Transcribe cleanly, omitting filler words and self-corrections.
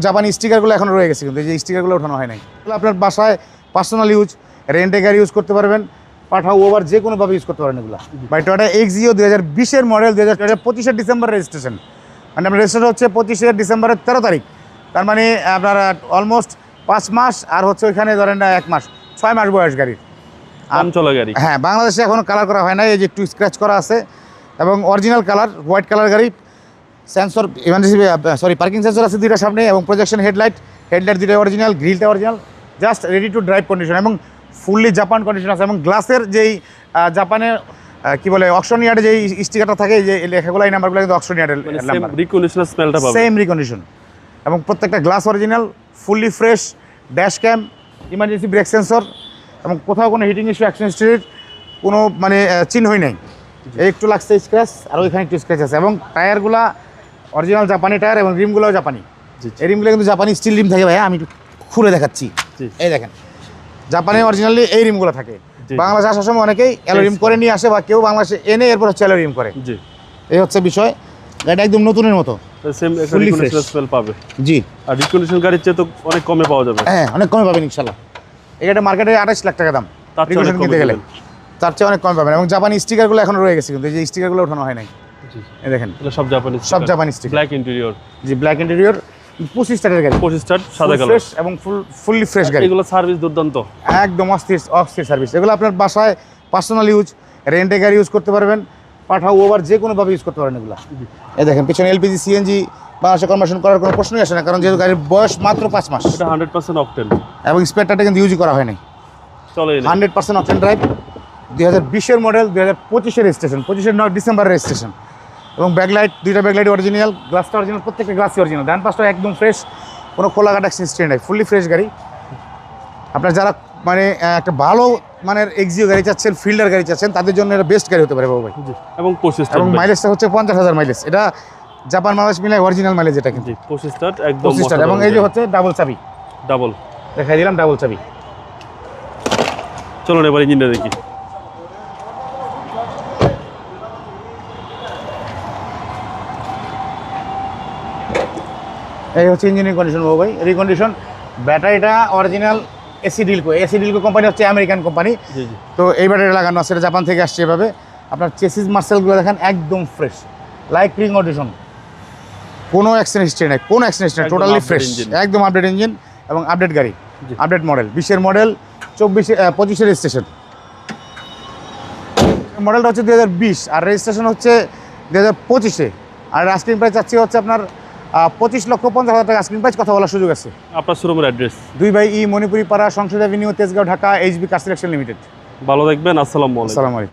জাপানি স্টিকারগুলো এখন রয়ে গেছে, কিন্তু এই যে স্টিকারগুলো ওঠানো হয় নাই। আপনার বাসায় পার্সোনাল ইউজ, রেন্টে গাড়ি ইউজ করতে পারবেন, পাঠাও ওভার যে কোনোভাবে ইউজ করতে পারেন এগুলো। বাই টয়োটা এক্সিও 2020-এর মডেল, 2025 ডিসেম্বর রেজিস্ট্রেশন। মানে আপনার রেজিস্ট্রেশন হচ্ছে 25 ডিসেম্বরের 13 তারিখ। তার মানে আপনার অলমোস্ট 5 মাস, আর হচ্ছে ওইখানে ধরেন 1 মাস, 6 মাস বয়স গাড়ির। চলা গাড়ি। হ্যাঁ, বাংলাদেশে এখনও কালার করা হয় না, এই যে একটু স্ক্র্যাচ করা আছে এবং অরিজিনাল কালার, হোয়াইট কালার গাড়ি। সেন্সর পার্কিং সেন্সর আছে 2টা সামনে, এবং প্রজেকশন হেডলাইট 2টা অরিজিনাল, গ্রিলটা original, just ready to drive condition এবং ফুললি জাপান কন্ডিশন আছে। এবং গ্লাসের যেই জাপানের কি বলে অকশন ইয়ার্ডে যেই স্টিকারটা থাকে, যে লেখাগুলো, এই নাম্বারগুলো কিন্তু অকশন ইয়ার্ডের নাম্বার, রিকন্ডিশনাল স্মেলটা পাবে, সেম রিকন্ডিশন। এবং প্রত্যেকটা glass original, fully fresh, dash cam, emergency brake sensor, এবং কোথাও কোনো হিটিং ইস্যু, অ্যাক্সিডেন্ট হিস্ট্রির কোনো মানে চিহ্নই নেই। এই একটু লাগছে স্ক্র্যাচ, আর ওইখানে একটু স্ক্র্যাচ আছে। এবং টায়ারগুলা অরিজিনাল জাপানি টায়ার, এবং রিমগুলোও জাপানি। এই রিমগুলো কিন্তু জাপানি স্টিল রিম থাকে ভাই, আমি একটু খুলে দেখাচ্ছি। এই দেখেন, জাপানে অরিজিনালি এই রিমগুলো থাকে। বাংলাদেশে আসার সময় অনেকেই অ্যালো রিম করে নিয়ে আসে, বা কেউ বাংলাদেশে এনে এরপর হচ্ছে অ্যালো রিম করে। এই হচ্ছে বিষয়। গাড়িটা একদম নতুনের মতো, সেম একটা রিকন্ডিশনাল স্মেল পাবে। জি, আর রিকন্ডিশনাল গাড়ির চেয়ে তো অনেক কমে পাওয়া যাবে। হ্যাঁ, অনেক কমে পাবেন ইনশাআল্লাহ। এই গাড়িটা মার্কেটে 28 লাখ টাকা দাম, রিকন্ডিশন কিনতে গেলে তার চেয়ে অনেক কমে পাবেন। এবং জাপানি স্টিকারগুলো এখন রয়ে গেছে, কিন্তু এই যে স্টিকারগুলো ওঠানো হয় নাই। এই দেখেন, সব জাপানি, স্টিকার। Black interior. জি, ব্ল্যাক ইন্টেরিয়র, 25 স্টারের গাড়ি, 25 স্টার, সাদা কালার, ফ্রেশ এবং ফুললি ফ্রেশ গাড়ি। এগুলো সার্ভিস দুর্দান্ত, একদম অস্থির সার্ভিস। এগুলো আপনার বাসায় পার্সোনাল ইউজ, রেন্টে গাড়ি ইউজ করতে পারবেন, পাঠাও ওভার যে কোনোভাবে ইউজ করতে পারেন এগুলো। এই দেখেন, পিছনে এলপিজি সিএনজি বাংলাদেশে কনভার্সন করার কোনো প্রশ্নই আসে না, কারণ যেহেতু গাড়ির বয়স মাত্র 5 মাস। এটা 100% অকটেন, এবং স্পেয়ারটা কিন্তু ইউজই করা হয় নাই। চলে 100% অকটেন ড্রাইভ, 2020-এর মডেল, 2025-এর রেজিস্ট্রেশন, 25 ডিসেম্বর রেজিস্ট্রেশন। এবং ব্যাকলাইট, 2টা ব্যাকলাইট অরিজিনাল, গ্লাসটা অরিজিনাল, প্রত্যেকটা গ্লাসই অরিজিনাল। ডান পাশটা একদম ফ্রেশ, কোনো খোলা কাটা হিস্ট্রি নাই, ফুললি ফ্রেশ গাড়ি। আপনার যারা মানে একটা ভালো মানের এক্সিও গাড়ি চাচ্ছেন, ফিল্ডার গাড়ি চাচ্ছেন, তাদের জন্য এটা বেস্ট গাড়ি হতে পারে বাবু ভাই। এবং 25 স্টার, এবং মাইলেজটা হচ্ছে 50,000 মাইলেজ। এটা জাপান বাংলাদেশ মিলে অরিজিনাল মাইলেজ এটা কিন্তু 25 স্টার একদম 25 স্টার। এবং এই যে হচ্ছে ডাবল চাবি, ডাবল দেখাই দিলাম, ডাবল চাবি। চলুন এবার ইঞ্জিনটা দেখি। এই হচ্ছে ইঞ্জিনের কন্ডিশন বাবু ভাই, রিকন্ডিশন। ব্যাটারিটা অরিজিনাল এসি ডিলকো কোম্পানি হচ্ছে আমেরিকান কোম্পানি। তো এই ব্যাটারি লাগানো আছে, এটা জাপান থেকে আসছে এভাবে। আপনার চেসিস মার্সেলগুলো দেখেন একদম ফ্রেশ, লাইক রিং অডিশন, কোনো অ্যাক্সিডেন্ট হিস্ট্রি নেই, কোনো অ্যাক্সিডেন্ট হিস্ট্রি, টোটালি ফ্রেশ, একদম আপডেট ইঞ্জিন এবং আপডেট গাড়ি, আপডেট মডেল, 20-এর মডেল, 25-এর রেজিস্ট্রেশন। মডেলটা হচ্ছে 2020, আর রেজিস্ট্রেশন হচ্ছে 2025-এ। আর আস্কিং প্রাইস চাচ্ছি হচ্ছে আপনার 25,50,000 টাকা আস্কিং প্রাইস, কথা বলার সুযোগ আছে। আপনার শোরুমের অ্যাড্রেস 2/E মণিপুরি পাড়া, সংসদ avenue, Tejgaon, Dhaka, HB car selection limited. ভালো দেখবেন। আসসালামু আলাইকুম। আসসালামু আলাইকুম।